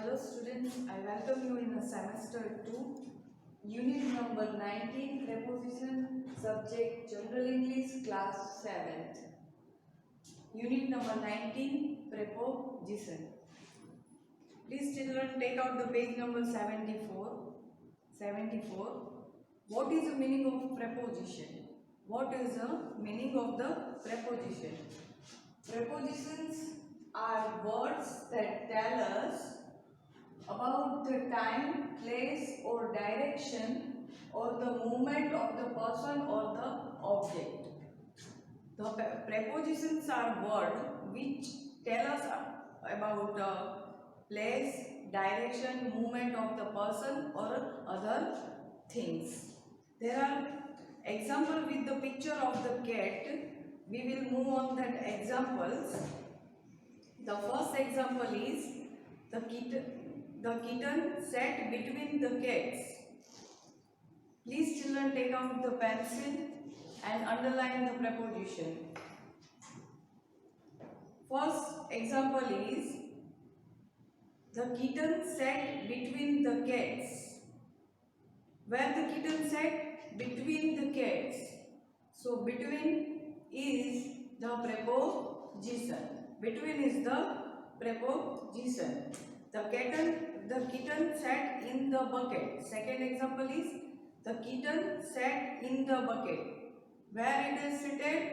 Hello students, I welcome you in the semester 2, unit number 19, preposition, subject General English, class 7th. Unit number 19, preposition. Please children take out the page number 74. 74. What is the meaning of preposition? What is the meaning of the preposition? Prepositions are words that tell us about the time, place or direction or the movement of the person or the object. The prepositions are words which tell us about place, direction, movement of the person or other things. There are examples with the picture of the cat. We will move on that examples. The first example is the kitten sat between the cats. Please children take out the pencil and underline the preposition. First example is the kitten sat between the cats. Where the kitten sat? Between the cats. So between is the preposition. Between is the preposition. The kitten sat in the bucket. Second example is the kitten sat in the bucket. Where it is seated?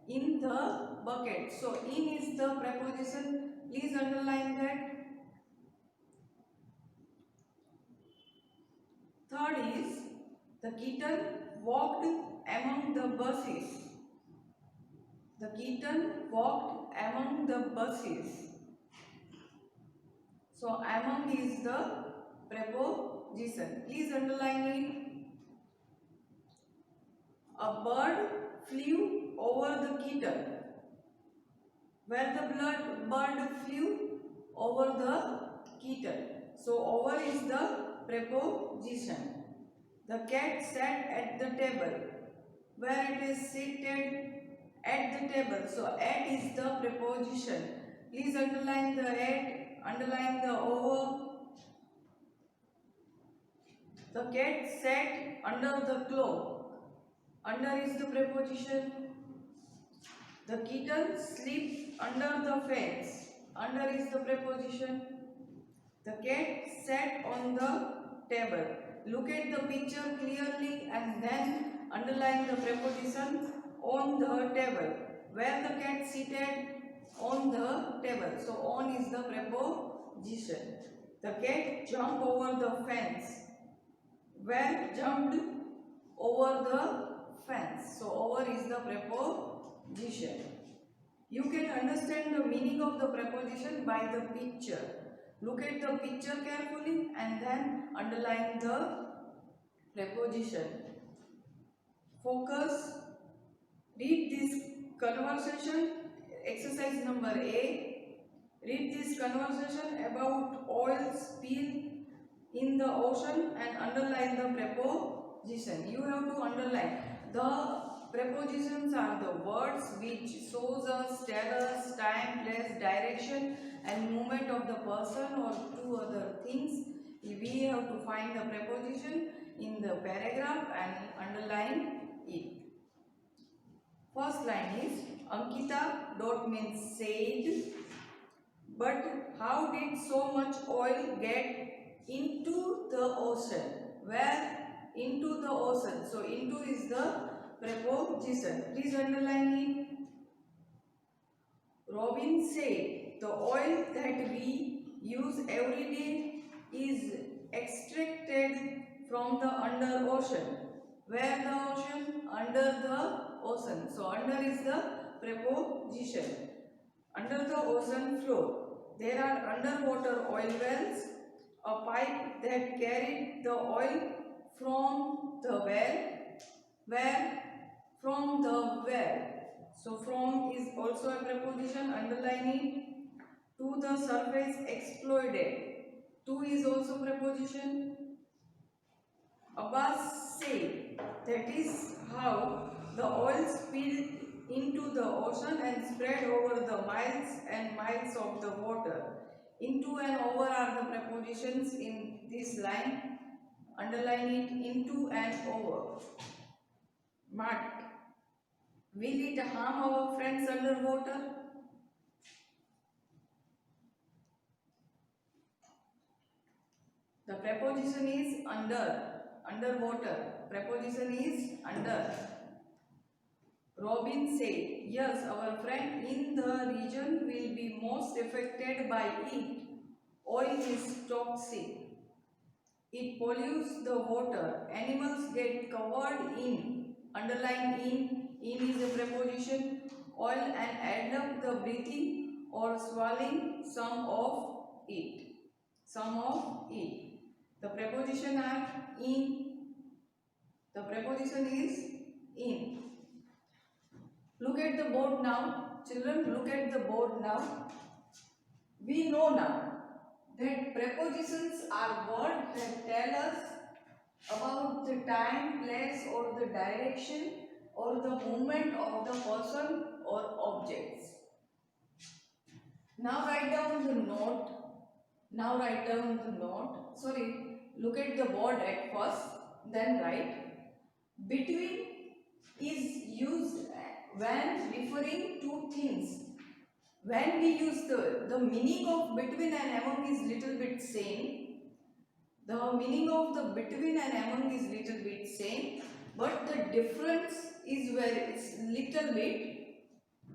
In the bucket. So in is the preposition. Please underline that. Third is the kitten walked among the bushes. The kitten walked among the bushes. So among is the preposition. Please underline it. A bird flew over the kitten. Where the bird flew? Over the kitten. So over is the preposition. The cat sat at the table. Where it is seated? At the table. So at is the preposition. Please underline the at, underline the over. The cat sat under the clock. Under is the preposition. The kitten sleeps under the fence. Under is the preposition. The cat sat on the table. Look at the picture clearly and then underline the preposition on the table. Where the cat seated? On the table. So on is the preposition. The cat jumped over the fence. Where jumped? Over the fence. So over is the preposition. You can understand the meaning of the preposition by the picture. Look at the picture carefully and then underline the preposition. Focus. Read this conversation. Exercise number A. Read this conversation about oil spill in the ocean and underline the preposition. You have to underline. The prepositions are the words which shows us, tell us, time, place, direction and movement of the person or two other things. We have to find the preposition in the paragraph and underline it. First line is Ankita dot means said, but how did so much oil get into the ocean? Where? Into the ocean. So into is the preposition. Please underline it. Robin said the oil that we use every day is extracted from the under ocean. Where the ocean? Under the ocean. So under is the preposition. Under the ocean floor. There are underwater oil wells. A pipe that carried the oil from the well. Where? From the well. So from is also a preposition. Underline it. To the surface exploded. To is also preposition. Abbas said that is how the oil spilled into the ocean and spread over the miles and miles of the water. Into and over are the prepositions in this line. Underline it, into and over. But will it harm our friends underwater? The preposition is under, underwater. Preposition is under. Robin said, yes, our friend in the region will be most affected by it. Oil is toxic. It pollutes the water. Animals get covered in. Underline in. In is a preposition. Oil and end up the breathing or swallowing some of it. Some of it. The preposition are in. The preposition is in. Look at the board now. Children, look at the board now. We know now that prepositions are words that tell us about the time, place or the direction or the movement of the person or objects. Now write down the note. Now write down the note. Sorry, look at the board at first, then write. Between is used when referring to things. When we use the meaning of between and among is little bit same. The meaning of the between and among is little bit same, but the difference is where it's little bit.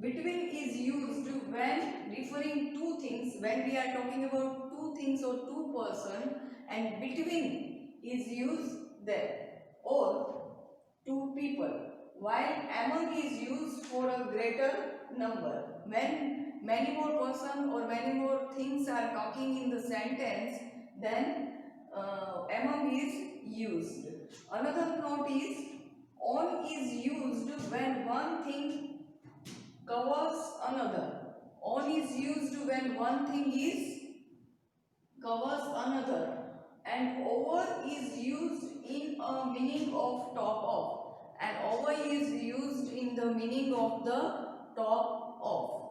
Between is used when referring to things, when we are talking about two things or two person, and between is used there, or two people, while among is used for a greater number. When many more person or many more things are talking in the sentence, then among is used. Another note is on is used when one thing covers another. On is used when one thing is covers another, and over is used in a meaning of top of, and over is used in the meaning of the top of.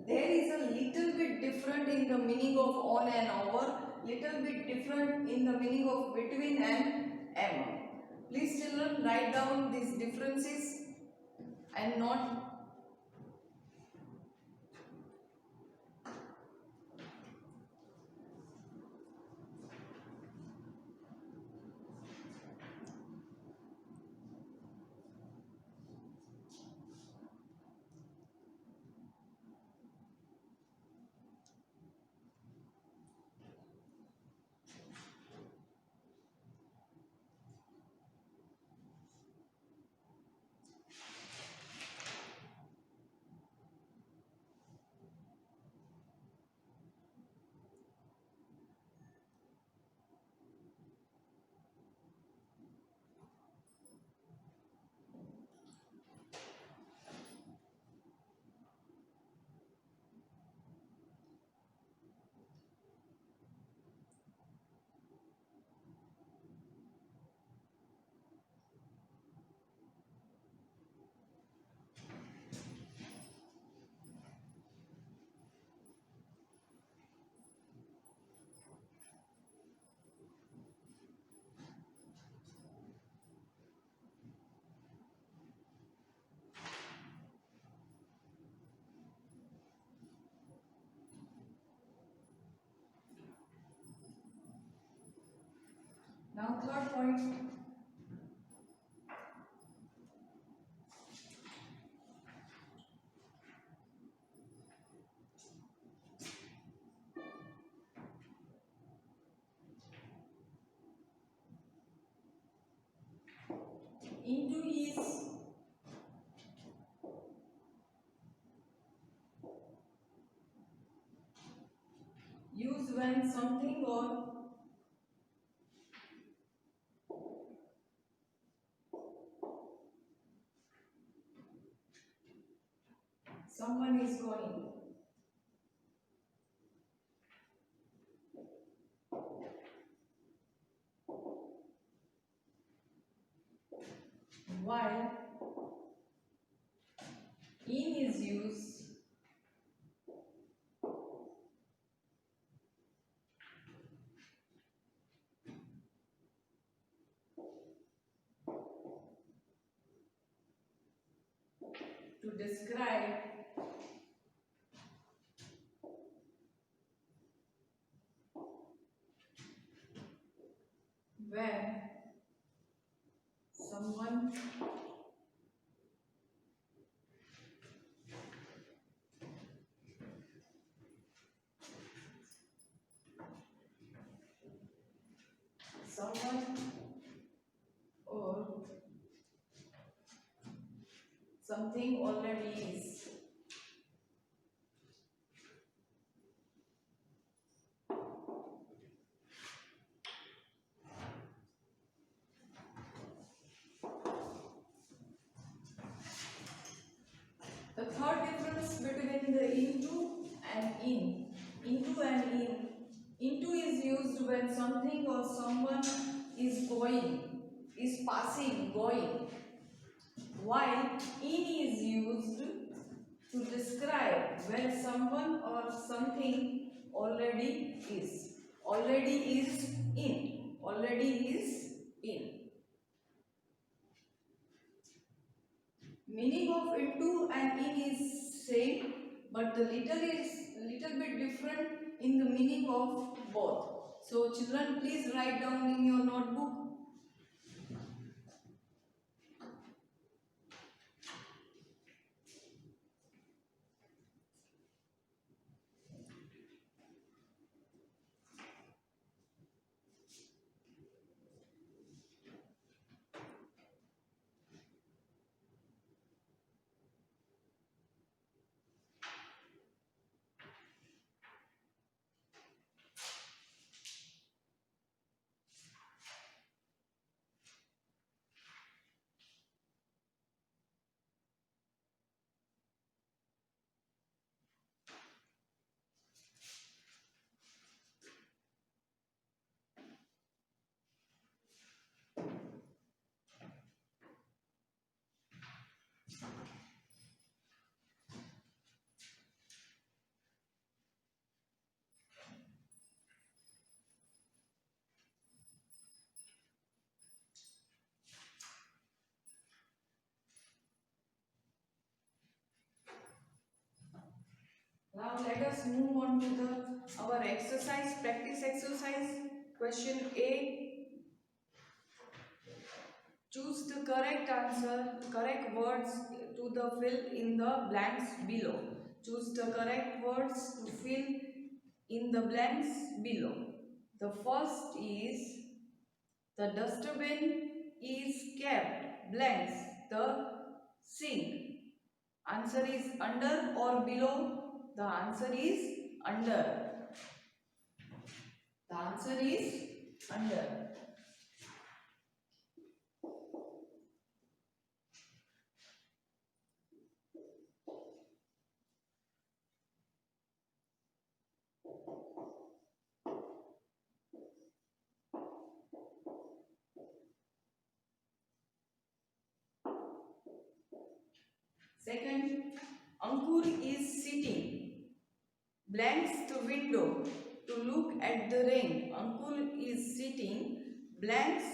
There is a little bit different in the meaning of on and over, little bit different in the meaning of between and among. Please children, write down these differences and not. Now third point. Into is used when something or someone is going. While in is used to describe when someone someone or something already is. The third difference between the into and in. Into and in. Into is used when something or someone is going, is passing, going. While in is used to describe when someone or something already is. Already is in. Already is in. Meaning of into and in is same, but the little bit different in the meaning of both. So children, please write down in your notebook. Now let us move on to our exercise, practice exercise. Question A. Choose the correct answer, correct words to the fill in the blanks below. Choose the correct words to fill in the blanks below. The first is the dustbin is kept blanks the sink. Answer is under or below? The answer is under. The answer is under. Second, Ankur is sitting blanks the window to look at the rain. Ankur is sitting blanks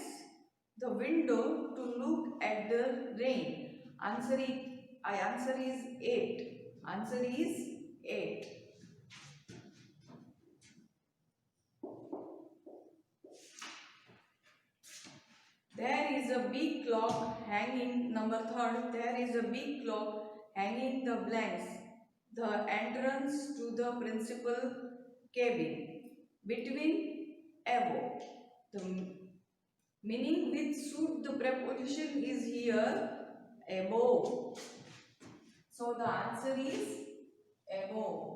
the window to look at the rain. Answer is 8. Answer is 8. There is a big clock hanging, number third, there is a big clock hanging the blanks, the entrance to the principal cabin, between above. The meaning with suit the preposition is here, above. So the answer is above.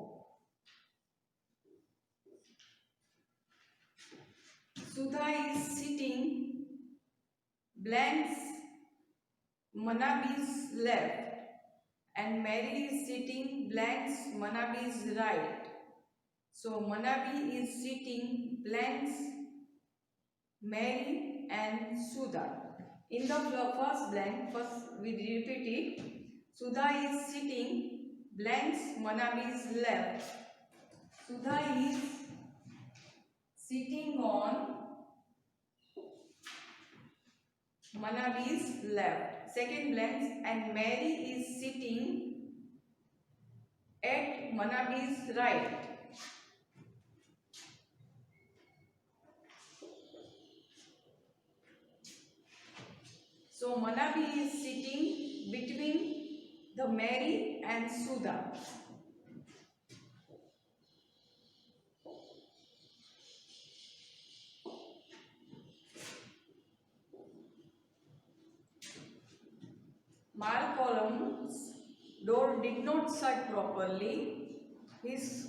Sudha is sitting blanks Manabi's left and Mary is sitting blanks Manabi's right. So Manabi is sitting blanks Mary and Sudha. In the first blank, first we repeat it. Sudha is sitting blanks Manabi's left. Sudha is sitting on Manab is left. Second blanks, and Mary is sitting at Manabi's right. So Manabi is sitting between the Mary and Sudha. Malcolm's door did not shut properly. His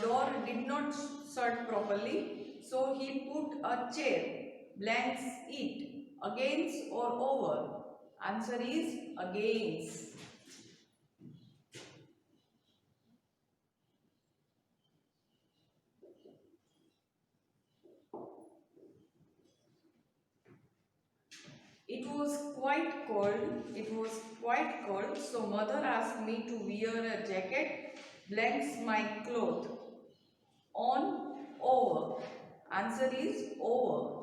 door did not shut properly, so he put a chair. Blanks it. Against or over? Answer is against. It was quite cold. It was quite cold, so mother asked me to wear a jacket. Blanks my cloth. On, over. Answer is over.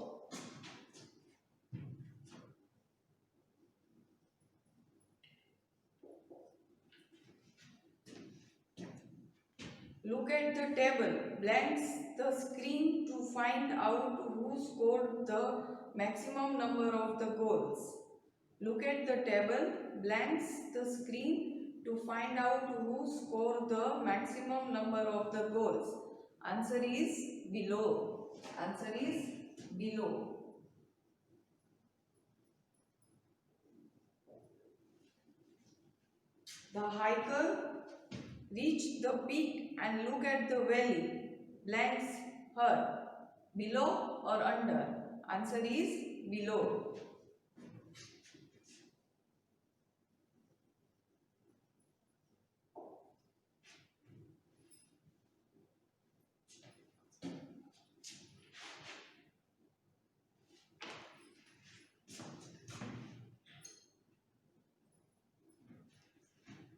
Look at the table. Blanks the screen to find out who scored the maximum number of the goals. Look at the table. Blanks the screen to find out who scored the maximum number of the goals. Answer is below. Answer is below. The hiker reached the peak and look at the valley. Blanks her. Below or under? Answer is below.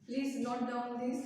Please note down this.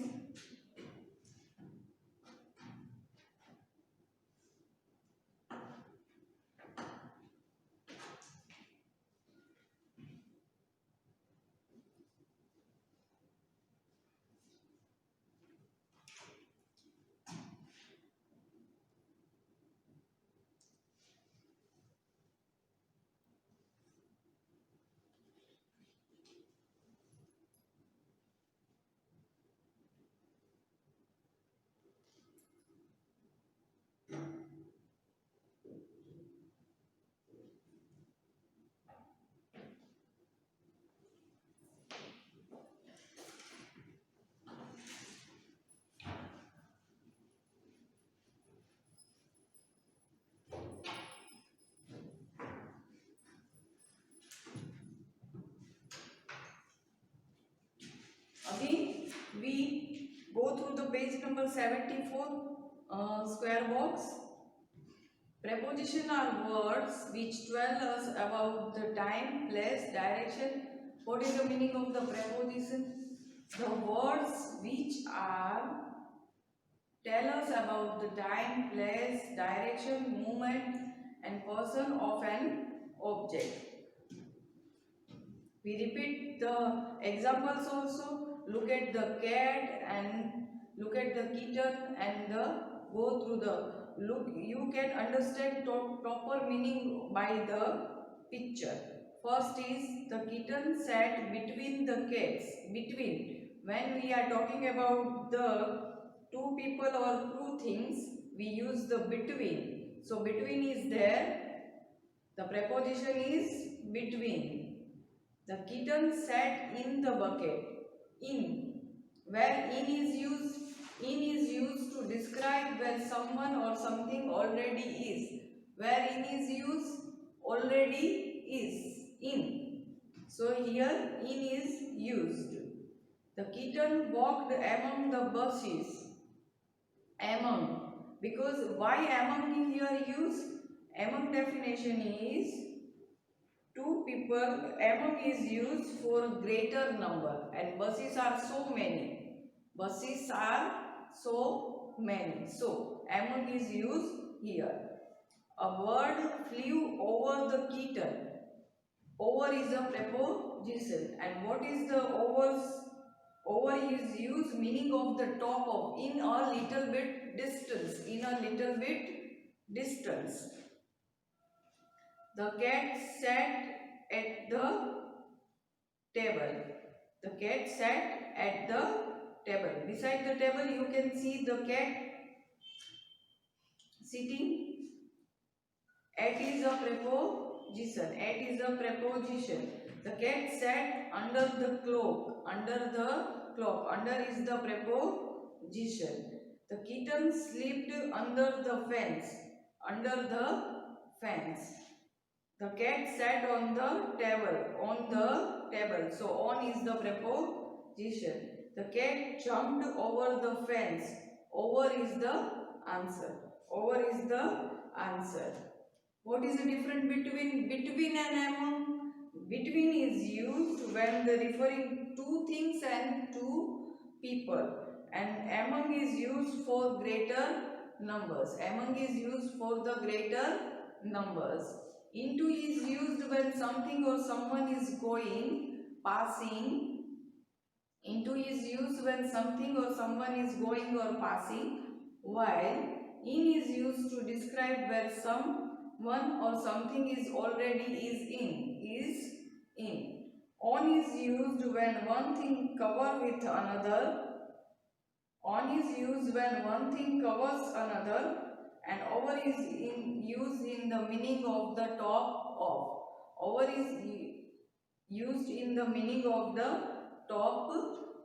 Again, we go through the page number 74, square box. Preposition are words which tell us about the time, place, direction. What is the meaning of the preposition? The words which are tell us about the time, place, direction, movement and person of an object. We repeat the examples also. Look at the cat and look at the kitten and go through the look. You can understand proper meaning by the picture. First is the kitten sat between the cats. Between. When we are talking about the two people or two things, we use the between. So between is there. The preposition is between. The kitten sat in the bucket. In. Where in is used to describe where someone or something already is. Where in is used, already is. In. So here in is used. The kitten walked among the bushes. Among. Because why among here used? Among definition is two people. Among is used for greater number and buses are so many. Buses are so many. So among is used here. A bird flew over the kitten. Over is a preposition. And what is the overs? Over is used meaning of the top of, in a little bit distance, in a little bit distance. The cat sat at the table. The cat sat at the table. Beside the table you can see the cat sitting. At is a preposition. At is a preposition. The cat sat under the clock. Under the clock. Under is the preposition. The kitten slept under the fence. Under the fence. The cat sat on the table. On the table. So on is the preposition. The cat jumped over the fence. Over is the answer. Over is the answer. What is the difference between and among? Between is used when the referring to things and to people, and among is used for greater numbers. Among is used for the greater numbers. Into is used when something or someone is going, passing. Into is used when something or someone is going or passing, while in is used to describe where someone or something is already is in. On is used when one thing covers with another. On is used when one thing covers another, and over is used in the meaning of the top of. Over is used in the meaning of the top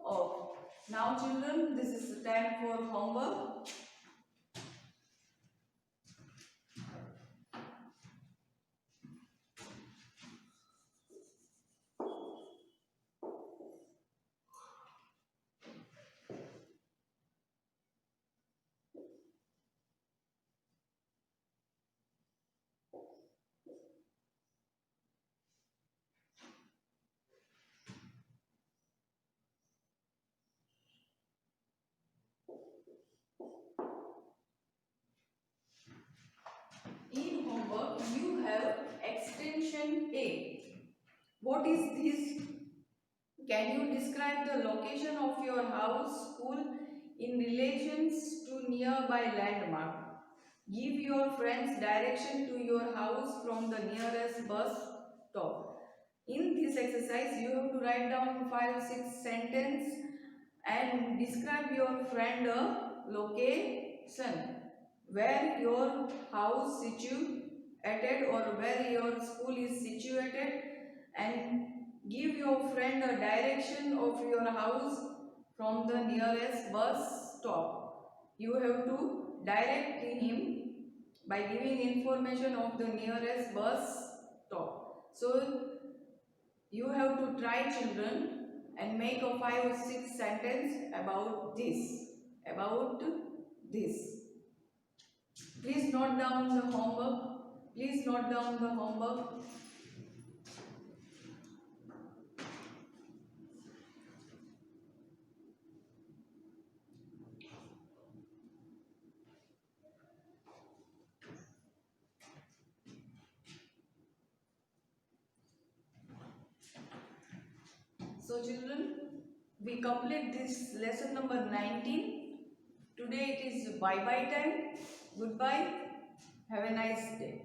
of. Now children, this is the time for homework. In homework, you have extension A. What is this? Can you describe the location of your house, school in relations to nearby landmark? Give your friends direction to your house from the nearest bus stop. In this exercise, you have to write down 5-6 sentences and describe your friend location, where your house situated or where your school is situated, and give your friend a direction of your house from the nearest bus stop. You have to direct him by giving information of the nearest bus stop. So you have to try children and make a 5 or 6 sentence about this. About this. Please note down the homework. Please note down the homework. So children, we complete this lesson number 19. Today it is bye-bye time. Goodbye. Have a nice day.